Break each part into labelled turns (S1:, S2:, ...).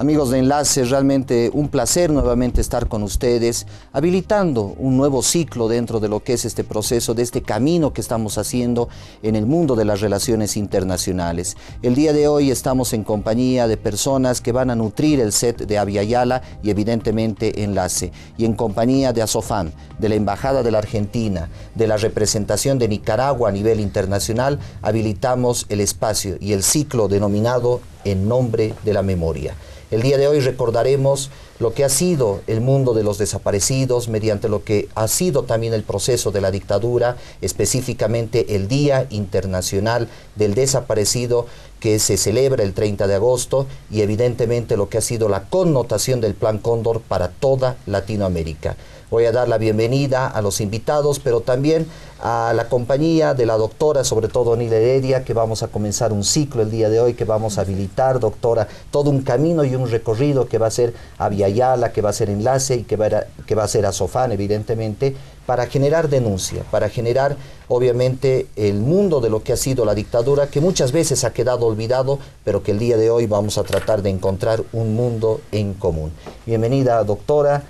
S1: Amigos de Enlace, realmente un placer nuevamente estar con ustedes, habilitando un nuevo ciclo dentro de lo que es este proceso, de este camino que estamos haciendo en el mundo de las relaciones internacionales. El día de hoy estamos en compañía de personas que van a nutrir el set de Abya Yala y evidentemente Enlace, y en compañía de Asofam, de la Embajada de la Argentina, de la representación de Nicaragua a nivel internacional, habilitamos el espacio y el ciclo denominado En Nombre de la Memoria. El día de hoy recordaremos lo que ha sido el mundo de los desaparecidos mediante lo que ha sido también el proceso de la dictadura, específicamente el Día Internacional del Desaparecido que se celebra el 30 de agosto y evidentemente lo que ha sido la connotación del Plan Cóndor para toda Latinoamérica. Voy a dar la bienvenida a los invitados, pero también a la compañía de la doctora, sobre todo Nila Heredia, que vamos a comenzar un ciclo el día de hoy, que vamos a habilitar, doctora, todo un camino y un recorrido que va a ser Abya Yala, que va a ser Enlace y que va a ser Asofam, evidentemente, para generar denuncia, para generar, obviamente, el mundo de lo que ha sido la dictadura, que muchas veces ha quedado olvidado, pero que el día de hoy vamos a tratar de encontrar un mundo en común. Bienvenida, doctora.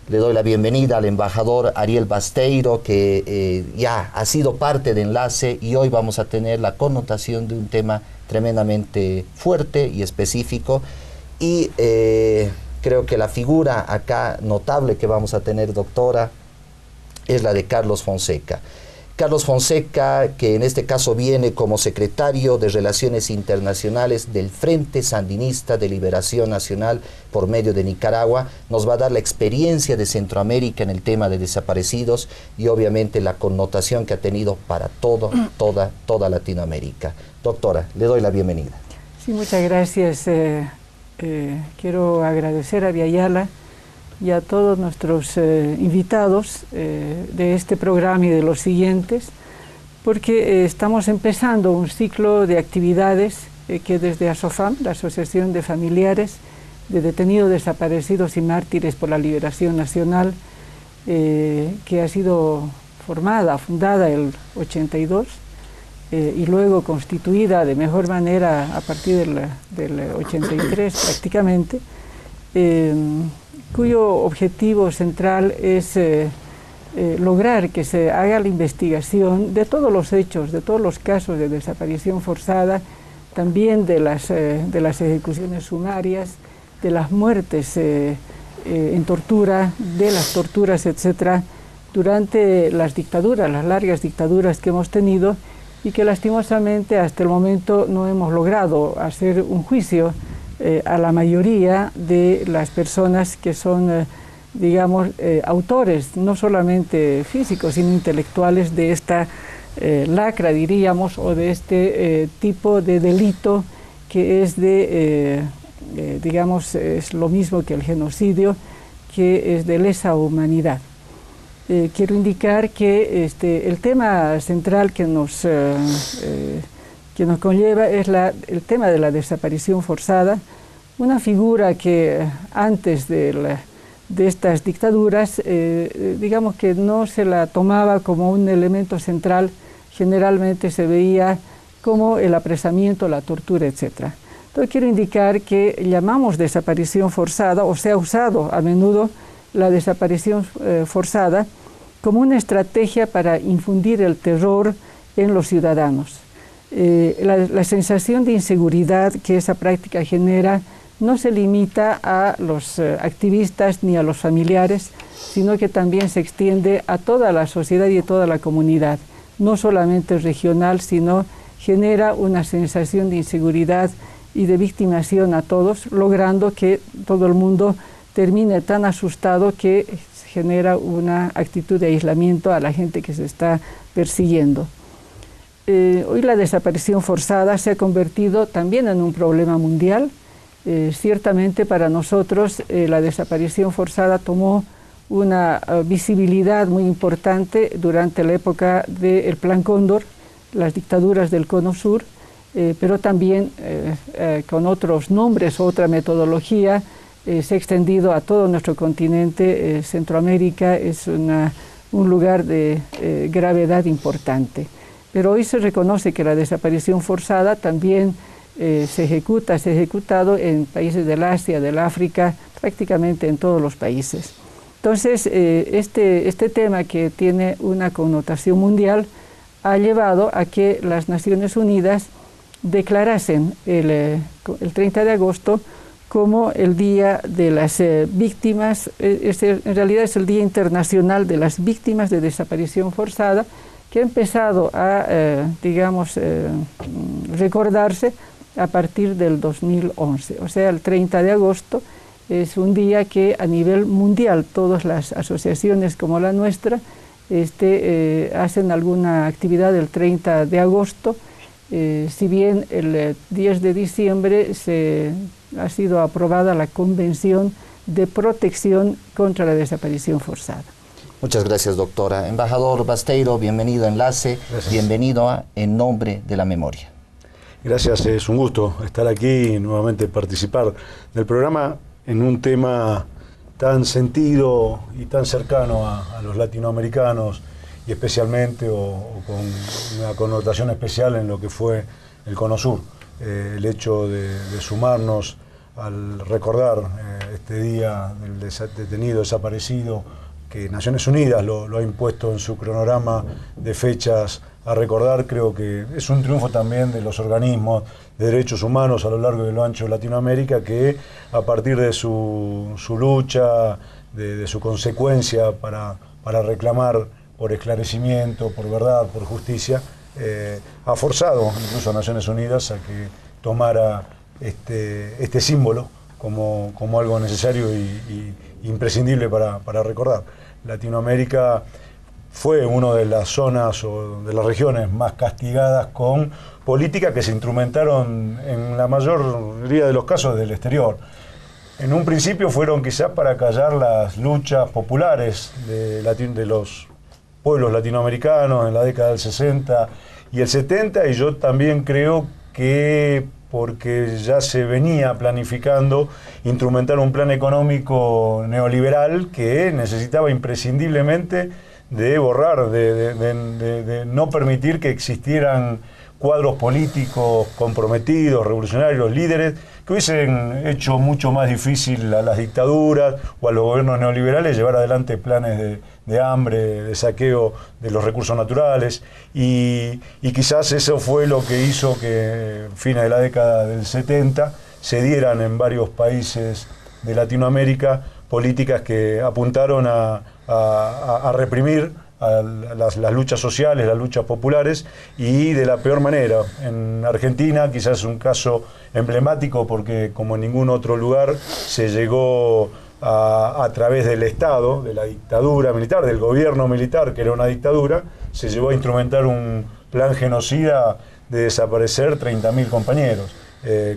S1: Le doy la bienvenida al embajador Ariel Basteiro, que ya ha sido parte de Enlace, y hoy vamos a tener la connotación de un tema tremendamente fuerte y específico. Y creo que la figura acá notable que vamos a tener, doctora, es la de Carlos Fonseca. Carlos Fonseca, que en este caso viene como secretario de Relaciones Internacionales del Frente Sandinista de Liberación Nacional por medio de Nicaragua, nos va a dar la experiencia de Centroamérica en el tema de desaparecidos y obviamente la connotación que ha tenido para toda Latinoamérica. Doctora, le doy la bienvenida.
S2: Sí, muchas gracias. Quiero agradecer a Abya Yala y a todos nuestros invitados de este programa y de los siguientes, porque estamos empezando un ciclo de actividades que desde Asofam, la Asociación de Familiares de Detenidos, Desaparecidos y Mártires por la Liberación Nacional, que ha sido fundada el 82, y luego constituida de mejor manera a partir del 83 prácticamente, cuyo objetivo central es lograr que se haga la investigación de todos los hechos, de todos los casos de desaparición forzada, también de las ejecuciones sumarias, de las muertes en tortura, de las torturas, etcétera, durante las dictaduras, las largas dictaduras que hemos tenido y que lastimosamente hasta el momento no hemos logrado hacer un juicio a la mayoría de las personas que son, digamos, autores, no solamente físicos, sino intelectuales de esta lacra, diríamos, o de este tipo de delito que es digamos, es lo mismo que el genocidio, que es de lesa humanidad. Quiero indicar que el tema central que nos conlleva es el tema de la desaparición forzada, una figura que antes de estas dictaduras, digamos que no se la tomaba como un elemento central, generalmente se veía como el apresamiento, la tortura, etc. Entonces quiero indicar que llamamos desaparición forzada, o se ha usado a menudo la desaparición forzada como una estrategia para infundir el terror en los ciudadanos. La sensación de inseguridad que esa práctica genera no se limita a los activistas ni a los familiares, sino que también se extiende a toda la sociedad y a toda la comunidad, no solamente regional, sino genera una sensación de inseguridad y de victimización a todos, logrando que todo el mundo termine tan asustado que genera una actitud de aislamiento a la gente que se está persiguiendo. Hoy la desaparición forzada se ha convertido también en un problema mundial. Ciertamente para nosotros la desaparición forzada tomó una visibilidad muy importante durante la época del Plan Cóndor, las dictaduras del Cono Sur, pero también con otros nombres, otra metodología, se ha extendido a todo nuestro continente. Centroamérica es un lugar de gravedad importante. Pero hoy se reconoce que la desaparición forzada también se ha ejecutado en países del Asia, del África, prácticamente en todos los países. Entonces, este tema, que tiene una connotación mundial, ha llevado a que las Naciones Unidas declarasen el 30 de agosto como el Día de las Víctimas. En realidad es el Día Internacional de las Víctimas de Desaparición Forzada, que ha empezado a, recordarse a partir del 2011. O sea, el 30 de agosto es un día que a nivel mundial todas las asociaciones como la nuestra hacen alguna actividad el 30 de agosto, si bien el 10 de diciembre ha sido aprobada la Convención de Protección contra la Desaparición Forzada.
S1: Muchas gracias, doctora. Embajador Basteiro, bienvenido a Enlace, gracias. Bienvenido a En Nombre de la Memoria.
S3: Gracias, es un gusto estar aquí y nuevamente participar del programa en un tema tan sentido y tan cercano a los latinoamericanos, y especialmente o con una connotación especial en lo que fue el Cono Sur. El hecho de sumarnos al recordar este día del detenido desaparecido, que Naciones Unidas lo ha impuesto en su cronograma de fechas a recordar, creo que es un triunfo también de los organismos de derechos humanos a lo largo y lo ancho de Latinoamérica, que a partir de su lucha, de su consecuencia para reclamar por esclarecimiento, por verdad, por justicia, ha forzado incluso a Naciones Unidas a que tomara este símbolo como algo necesario y imprescindible para recordar. Latinoamérica fue una de las zonas o de las regiones más castigadas con políticas que se instrumentaron en la mayoría de los casos del exterior. En un principio fueron quizás para callar las luchas populares de los pueblos latinoamericanos en la década del 60 y el 70, y yo también creo que porque ya se venía planificando instrumentar un plan económico neoliberal que necesitaba imprescindiblemente de borrar, de no permitir que existieran cuadros políticos comprometidos, revolucionarios, líderes, que hubiesen hecho mucho más difícil a las dictaduras o a los gobiernos neoliberales llevar adelante planes de hambre, de saqueo de los recursos naturales, y quizás eso fue lo que hizo que a fines de la década del 70 se dieran en varios países de Latinoamérica políticas que apuntaron a reprimir a las luchas sociales, las luchas populares, y de la peor manera. En Argentina quizás es un caso emblemático porque como en ningún otro lugar se llegó a través del Estado, de la dictadura militar, del gobierno militar, que era una dictadura, se llevó a instrumentar un plan genocida de desaparecer 30.000 compañeros,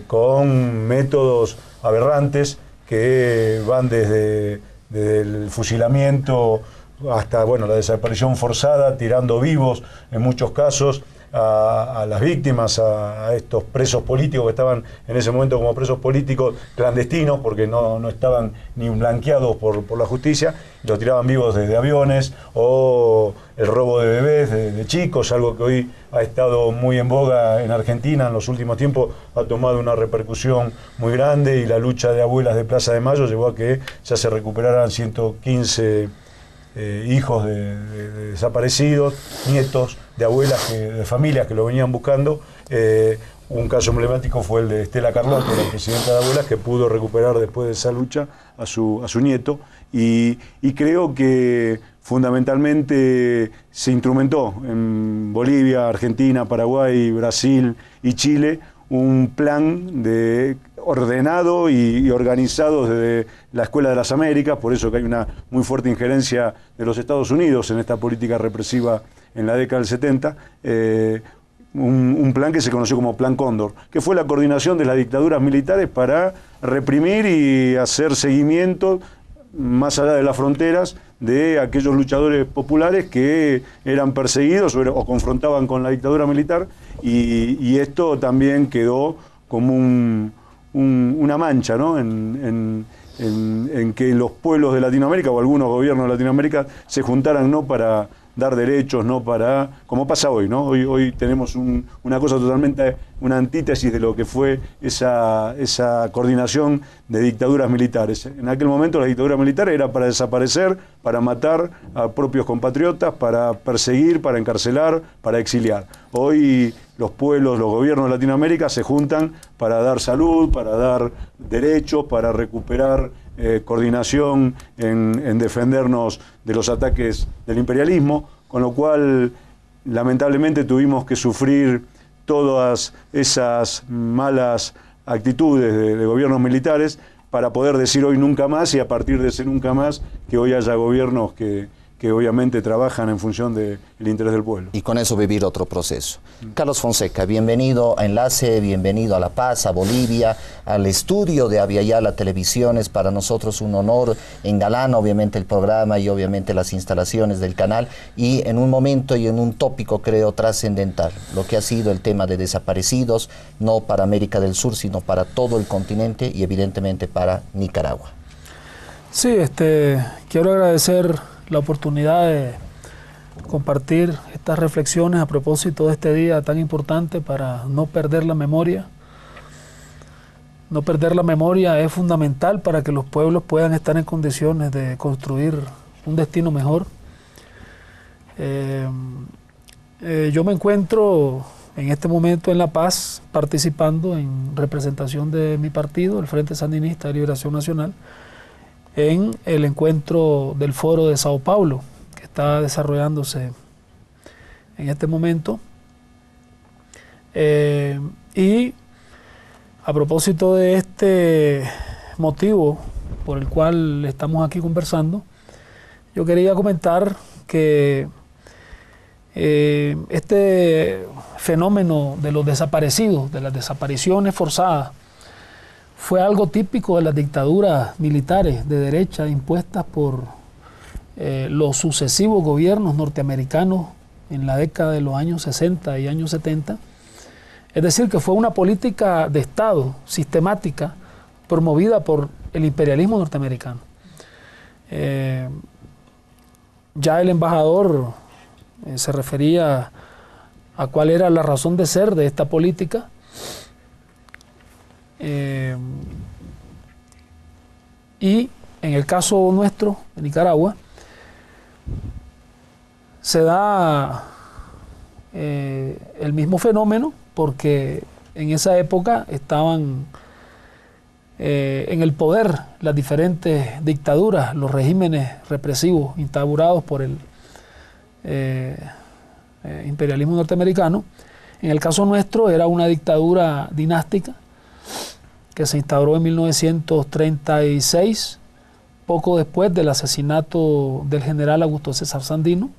S3: con métodos aberrantes que van desde el fusilamiento hasta la desaparición forzada, tirando vivos en muchos casos a las víctimas, a estos presos políticos que estaban en ese momento como presos políticos clandestinos, porque no estaban ni blanqueados por la justicia, y los tiraban vivos desde aviones, o el robo de bebés, de chicos, algo que hoy ha estado muy en boga en Argentina en los últimos tiempos, ha tomado una repercusión muy grande, y la lucha de abuelas de Plaza de Mayo llevó a que ya se recuperaran 115 hijos de desaparecidos, nietos de abuelas, de familias que lo venían buscando. Un caso emblemático fue el de Estela Carlotto, la presidenta de abuelas, que pudo recuperar después de esa lucha a su nieto, y creo que fundamentalmente se instrumentó en Bolivia, Argentina, Paraguay, Brasil y Chile un plan ordenado y organizado desde la Escuela de las Américas, por eso que hay una muy fuerte injerencia de los Estados Unidos en esta política represiva en la década del 70, un plan que se conoció como Plan Cóndor, que fue la coordinación de las dictaduras militares para reprimir y hacer seguimiento más allá de las fronteras de aquellos luchadores populares que eran perseguidos o confrontaban con la dictadura militar, y esto también quedó como una mancha, ¿no? en que los pueblos de Latinoamérica o algunos gobiernos de Latinoamérica se juntaran no para dar derechos, no para, como pasa hoy, ¿no? Hoy tenemos una cosa totalmente, una antítesis de lo que fue esa coordinación de dictaduras militares. En aquel momento la dictadura militar era para desaparecer, para matar a propios compatriotas, para perseguir, para encarcelar, para exiliar. Hoy los pueblos, los gobiernos de Latinoamérica se juntan para dar salud, para dar derechos, para recuperar coordinación en defendernos de los ataques del imperialismo, con lo cual lamentablemente tuvimos que sufrir todas esas malas actitudes de gobiernos militares para poder decir hoy nunca más, y a partir de ese nunca más que hoy haya gobiernos que obviamente trabajan en función del interés del pueblo.
S1: Y con eso vivir otro proceso. Carlos Fonseca, bienvenido a Enlace, bienvenido a La Paz, a Bolivia, al estudio de Aviala Televisiones. Para nosotros un honor, engalana obviamente el programa y obviamente las instalaciones del canal, y en un momento y en un tópico creo trascendental, lo que ha sido el tema de desaparecidos, no para América del Sur, sino para todo el continente y evidentemente para Nicaragua.
S4: Sí, quiero agradecer la oportunidad de compartir estas reflexiones a propósito de este día tan importante para no perder la memoria. No perder la memoria es fundamental para que los pueblos puedan estar en condiciones de construir un destino mejor. Yo me encuentro en este momento en La Paz participando en representación de mi partido, el Frente Sandinista de Liberación Nacional, en el encuentro del Foro de Sao Paulo, que está desarrollándose en este momento. Y a propósito de este motivo por el cual estamos aquí conversando, yo quería comentar que este fenómeno de los desaparecidos, de las desapariciones forzadas, fue algo típico de las dictaduras militares de derecha impuestas por los sucesivos gobiernos norteamericanos en la década de los años 60 y años 70. Es decir, que fue una política de Estado sistemática promovida por el imperialismo norteamericano. Ya el embajador se refería a cuál era la razón de ser de esta política. Y en el caso nuestro, de Nicaragua, se da el mismo fenómeno, porque en esa época estaban en el poder las diferentes dictaduras, los regímenes represivos instaurados por el imperialismo norteamericano. En el caso nuestro era una dictadura dinástica que se instauró en 1936, poco después del asesinato del general Augusto César Sandino,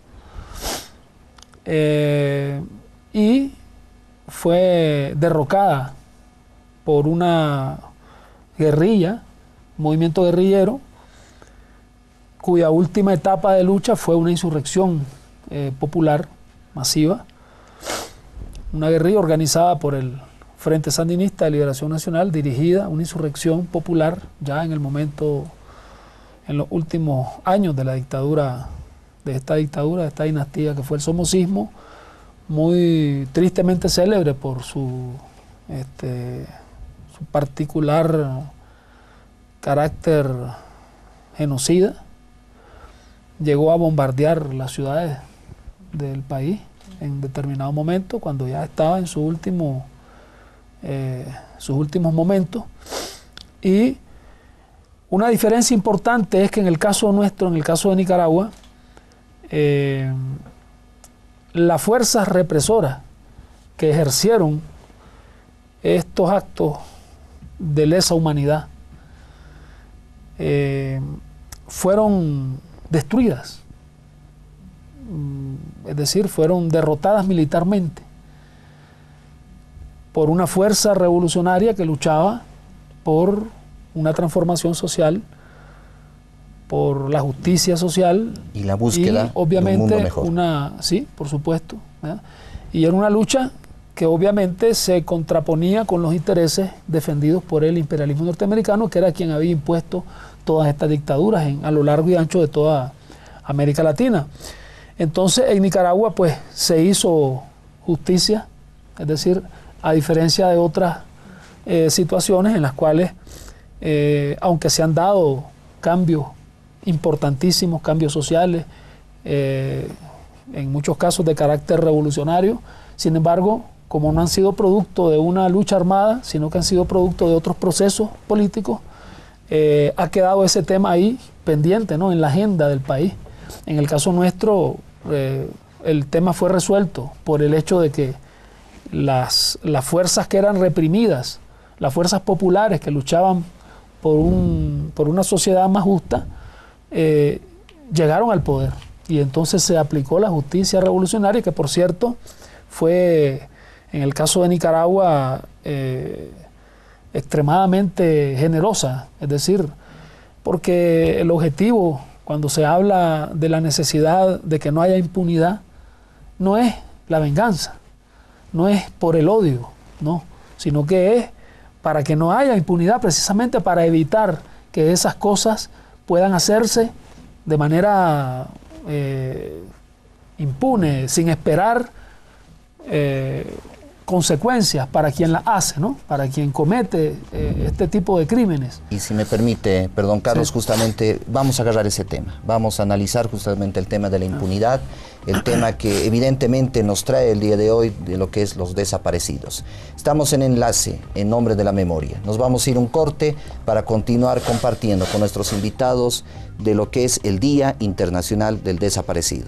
S4: y fue derrocada por una guerrilla, movimiento guerrillero, cuya última etapa de lucha fue una insurrección popular masiva, una guerrilla organizada por el Frente Sandinista de Liberación Nacional, dirigida, una insurrección popular ya en el momento, en los últimos años de la dictadura, de esta dinastía que fue el somocismo, muy tristemente célebre por su particular carácter genocida. Llegó a bombardear las ciudades del país en determinado momento, cuando ya estaba en sus últimos momentos. Y una diferencia importante es que en el caso nuestro, en el caso de Nicaragua, las fuerzas represoras que ejercieron estos actos de lesa humanidad fueron destruidas, es decir, fueron derrotadas militarmente por una fuerza revolucionaria que luchaba por una transformación social, por la justicia social
S1: y la búsqueda
S4: y obviamente
S1: de un mundo mejor.
S4: Sí, por supuesto, ¿verdad? Y era una lucha que obviamente se contraponía con los intereses defendidos por el imperialismo norteamericano, que era quien había impuesto todas estas dictaduras a lo largo y ancho de toda América Latina. Entonces en Nicaragua pues se hizo justicia, es decir, a diferencia de otras situaciones en las cuales, aunque se han dado cambios importantísimos, cambios sociales, en muchos casos de carácter revolucionario, sin embargo, como no han sido producto de una lucha armada, sino que han sido producto de otros procesos políticos, ha quedado ese tema ahí pendiente, ¿no?, en la agenda del país. En el caso nuestro, el tema fue resuelto por el hecho de que las fuerzas que eran reprimidas, las fuerzas populares que luchaban por una sociedad más justa, llegaron al poder. Y entonces se aplicó la justicia revolucionaria, que por cierto fue, en el caso de Nicaragua, extremadamente generosa. Es decir, porque el objetivo, cuando se habla de la necesidad de que no haya impunidad, no es la venganza, no es por el odio, no, sino que es para que no haya impunidad, precisamente para evitar que esas cosas puedan hacerse de manera impune, sin esperar consecuencias para quien la hace, ¿no?, para quien comete este tipo de crímenes.
S1: Y si me permite, perdón Carlos, sí, justamente vamos a agarrar ese tema, vamos a analizar justamente el tema de la impunidad, el tema que evidentemente nos trae el día de hoy de lo que es los desaparecidos. Estamos en Enlace, en nombre de la memoria. Nos vamos a ir un corte para continuar compartiendo con nuestros invitados de lo que es el Día Internacional del Desaparecido.